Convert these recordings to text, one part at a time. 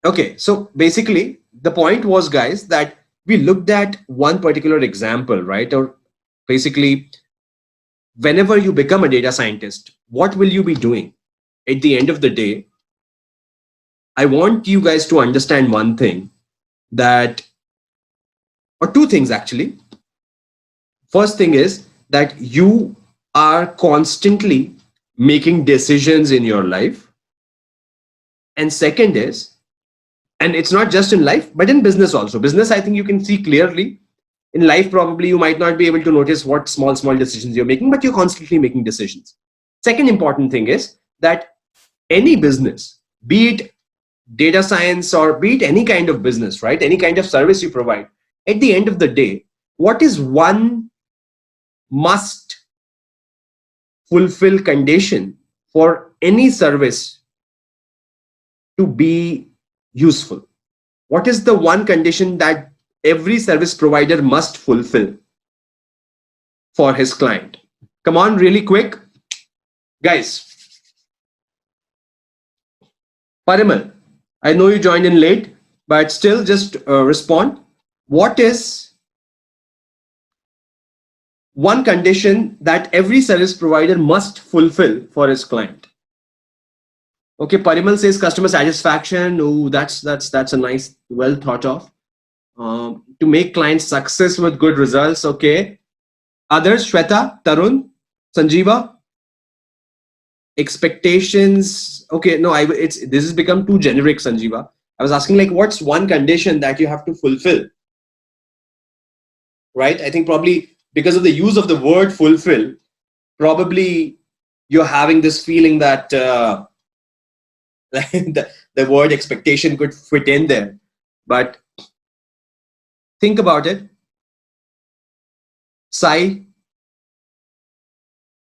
Okay, so basically the point was, guys, that we looked at one particular example, right? Or basically, whenever you become a data scientist, what will you be doing? At the end of the day, I want you guys to understand one thing, that, or two things actually. First thing is that you are constantly making decisions in your life. And second is, and it's not just in life, but in business also. Business, I think you can see clearly. In life, probably you might not be able to notice what small decisions you're making, but you're constantly making decisions. Second important thing is that any business, be it data science or be it any kind of business, right? Any kind of service you provide, at the end of the day, what is one must fulfill condition for any service to be useful? What is the one condition that every service provider must fulfill for his client? Come on, really quick. Guys, Parimal, I know you joined in late, but still just respond. What is one condition that every service provider must fulfill for his client? Okay, Parimal says customer satisfaction. Oh, that's a nice, well thought of. To make clients success with good results. Okay. Others, Shweta, Tarun, Sanjeeva. Expectations. Okay, no, this has become too generic, Sanjeeva. I was asking, like, what's one condition that you have to fulfill? Right? I think probably because of the use of the word fulfill, probably you're having this feeling that the word expectation could fit in there. But think about it. Sai,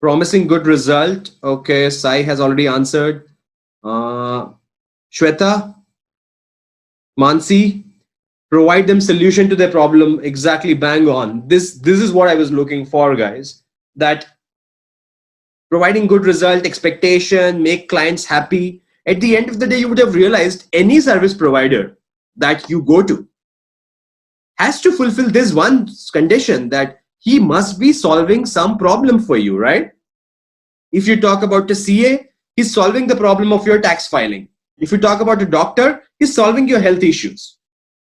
promising good result. Okay, Sai has already answered. Shweta, Mansi, provide them solution to their problem. Exactly, bang on. This is what I was looking for, guys. That providing good result, expectation, make clients happy. At the end of the day, you would have realized any service provider that you go to has to fulfill this one condition, that he must be solving some problem for you, right? If you talk about a CA, he's solving the problem of your tax filing. If you talk about a doctor, he's solving your health issues.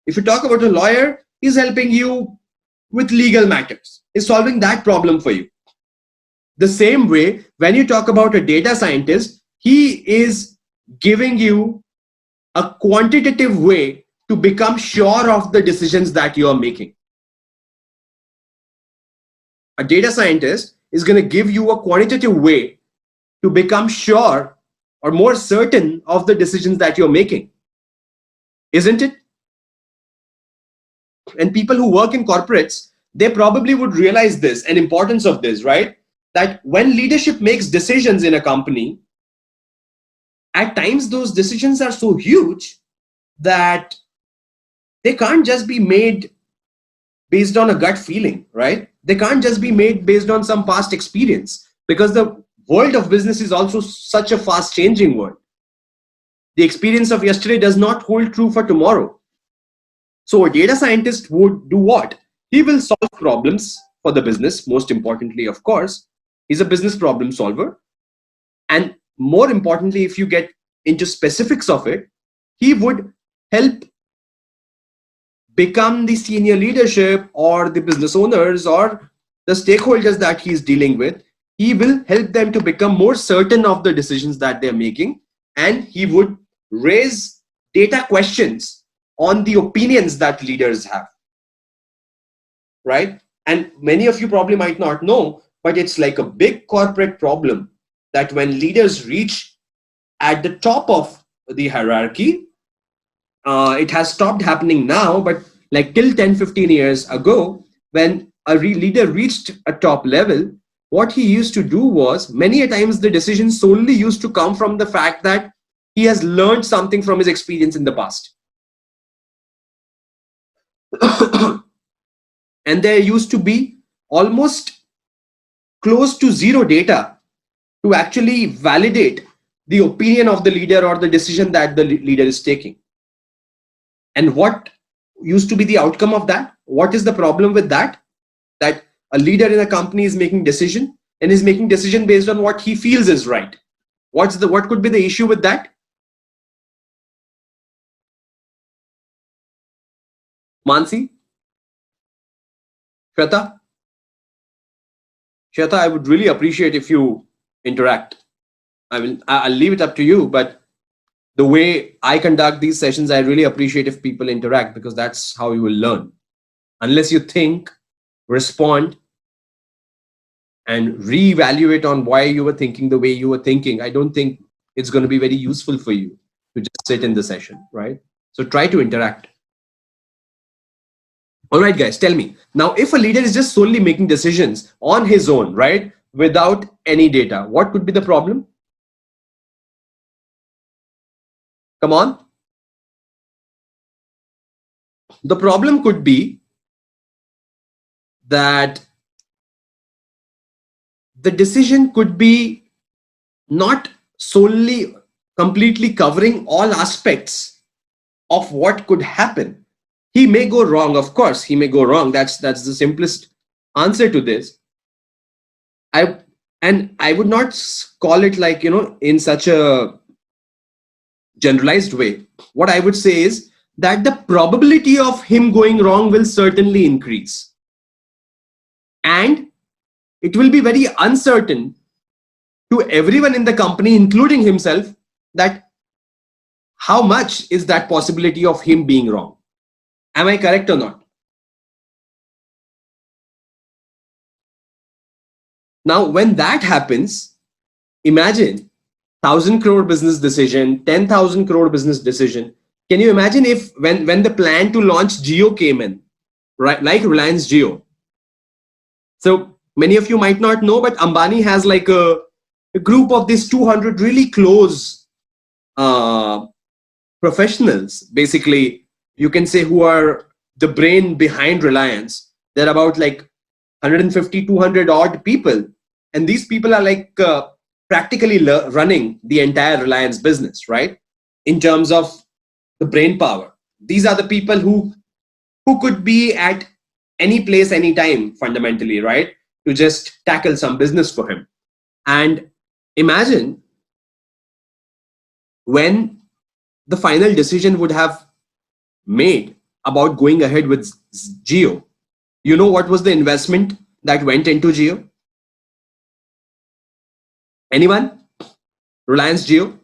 If you talk about a lawyer, he's helping you with legal matters. He's solving that problem for you. The same way, when you talk about a data scientist, he is giving you a quantitative way to become sure of the decisions that you are making. A data scientist is going to give you a quantitative way to become sure or more certain of the decisions that you're making. Isn't it? And people who work in corporates, they probably would realize this and importance of this, right? That when leadership makes decisions in a company, at times those decisions are so huge that they can't just be made based on a gut feeling, right? They can't just be made based on some past experience, because the world of business is also such a fast changing world. The experience of yesterday does not hold true for tomorrow. So a data scientist would do what? He will solve problems for the business. Most importantly, of course, he's a business problem solver. And more importantly, if you get into specifics of it, he would help become the senior leadership or the business owners or the stakeholders that he's dealing with. He will help them to become more certain of the decisions that they're making, and he would raise data questions on the opinions that leaders have, right? And many of you probably might not know, but it's like a big corporate problem that when leaders reach at the top of the hierarchy, it has stopped happening now, but like till 10-15 years ago, when a leader reached a top level, what he used to do was, many a times the decisions solely used to come from the fact that he has learned something from his experience in the past. And there used to be almost close to zero data to actually validate the opinion of the leader or the decision that the leader is taking. And what used to be the outcome of that? What is the problem with that? That a leader in a company is making decision and is making decision based on what he feels is right. What could be the issue with that? Mansi? Shweta? Shweta, I would really appreciate if you interact. I'll leave it up to you, but the way I conduct these sessions, I really appreciate if people interact, because that's how you will learn. Unless you think, respond, and reevaluate on why you were thinking the way you were thinking, I don't think it's going to be very useful for you to just sit in the session, right? So try to interact. All right, guys, tell me. Now, if a leader is just solely making decisions on his own, right, without any data, what could be the problem? Come on. The problem could be that the decision could be not solely completely covering all aspects of what could happen. He may go wrong, of course, he may go wrong. That's the simplest answer to this. I would not call it like, in such a generalized way. What I would say is that the probability of him going wrong will certainly increase. And it will be very uncertain to everyone in the company, including himself, that how much is that possibility of him being wrong. Am I correct or not? Now, when that happens, imagine 1,000 crore business decision, 10,000 crore business decision. Can you imagine if when the plan to launch Jio came in, right, like Reliance Jio? So many of you might not know, but Ambani has like a group of these 200 really close professionals, basically, you can say, who are the brain behind Reliance. They're about like 150, 200 odd people. And these people are like practically running the entire Reliance business, right? In terms of the brain power. These are the people who could be at any place, anytime, fundamentally, right? To just tackle some business for him. And imagine when the final decision would have made about going ahead with Jio. You know what was the investment that went into Jio? Anyone? Reliance Jio?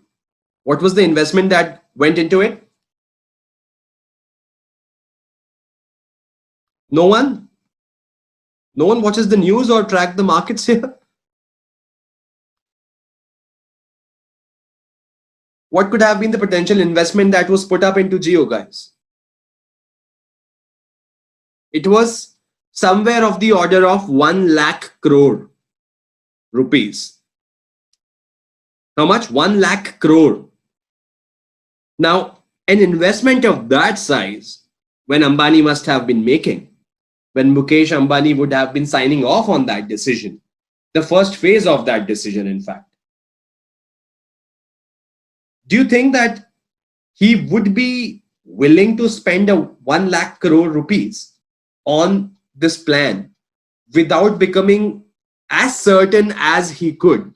What was the investment that went into it? No one? No one watches the news or track the markets here? What could have been the potential investment that was put up into Jio, guys? It was somewhere of the order of 1 lakh crore rupees. How much? 1 lakh crore. Now, an investment of that size, when Ambani must have been making, when Mukesh Ambani would have been signing off on that decision, the first phase of that decision, in fact. Do you think that he would be willing to spend a 1 lakh crore rupees on this plan without becoming as certain as he could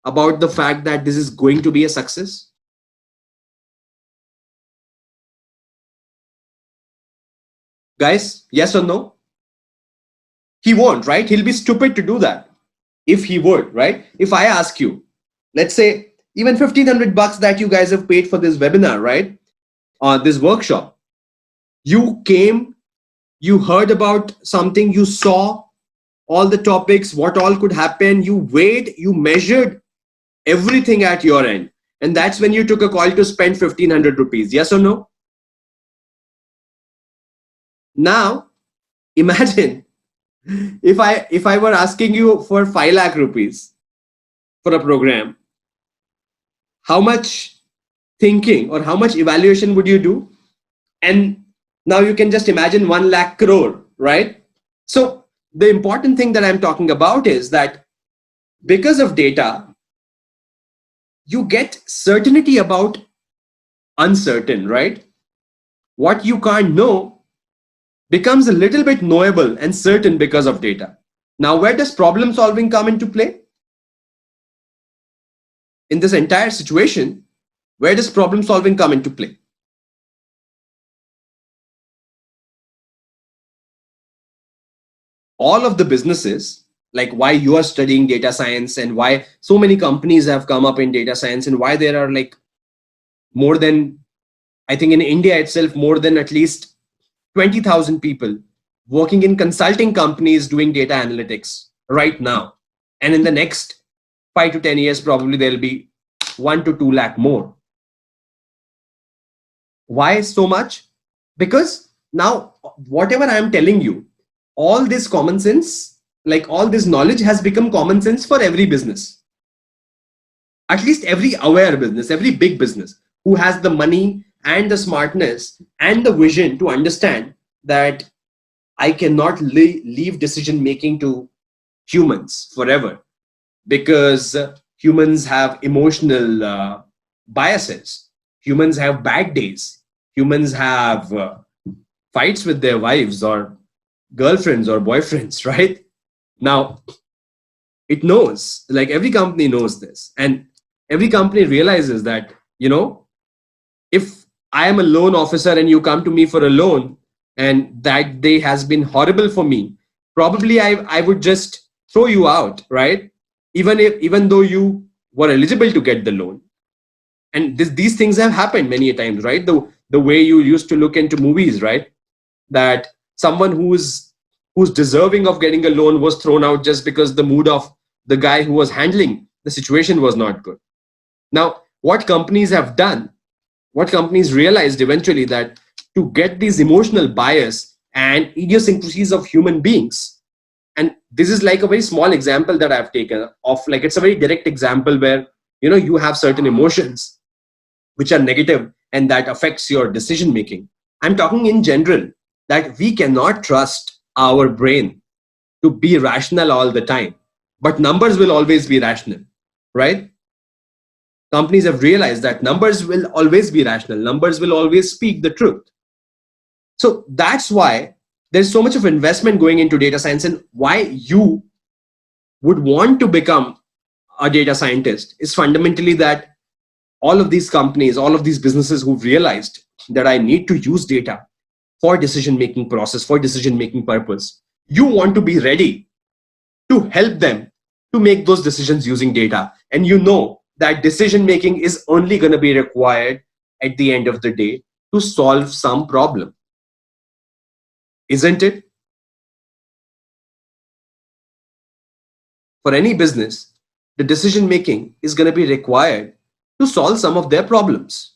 about the fact that this is going to be a success? Guys, yes or no? He won't, right? He'll be stupid to do that. If he would, right? If I ask you, let's say even 1,500 bucks that you guys have paid for this webinar, right? This workshop, you came, you heard about something, you saw all the topics, what all could happen, you weighed, you measured everything at your end. And that's when you took a call to spend 1,500 rupees. Yes or no? Now, imagine if I were asking you for 5 lakh rupees for a program, how much thinking or how much evaluation would you do? And now you can just imagine 1 lakh crore, right? So the important thing that I'm talking about is that because of data, you get certainty about uncertain, right? What you can't know becomes a little bit knowable and certain because of data. Now, where does problem solving come into play? In this entire situation, where does problem solving come into play? All of the businesses, like why you are studying data science and why so many companies have come up in data science and why there are like more than, I think in India itself, more than at least 20,000 people working in consulting companies doing data analytics right now. And in the next 5 to 10 years, probably there'll be 1 to 2 lakh more. Why so much? Because now, whatever I'm telling you, all this common sense, like all this knowledge has become common sense for every business. At least every aware business, every big business who has the money and the smartness and the vision to understand that I cannot leave decision making to humans forever, because humans have emotional biases. Humans have bad days. Humans have fights with their wives or girlfriends or boyfriends, right? Now, it knows, like every company knows this. And every company realizes that, you know, if I am a loan officer and you come to me for a loan and that day has been horrible for me, probably I would just throw you out, right? Even though you were eligible to get the loan. And these things have happened many a times, right? The way you used to look into movies, right? That someone who's deserving of getting a loan was thrown out just because the mood of the guy who was handling the situation was not good. Now, what companies have done, what companies realized eventually, that to get these emotional bias and idiosyncrasies of human beings, and this is like a very small example that I've taken of, like it's a very direct example where, you know, you have certain emotions which are negative and that affects your decision making. I'm talking in general that we cannot trust our brain to be rational all the time, but numbers will always be rational, right? Companies have realized that numbers will always be rational, numbers will always speak the truth. So that's why there's so much of investment going into data science, and why you would want to become a data scientist is fundamentally that all of these companies, all of these businesses who've realized that I need to use data for decision making process, for decision making purpose, you want to be ready to help them to make those decisions using data. And you know that decision making is only going to be required at the end of the day to solve some problem, isn't it? For any business, the decision making is going to be required to solve some of their problems.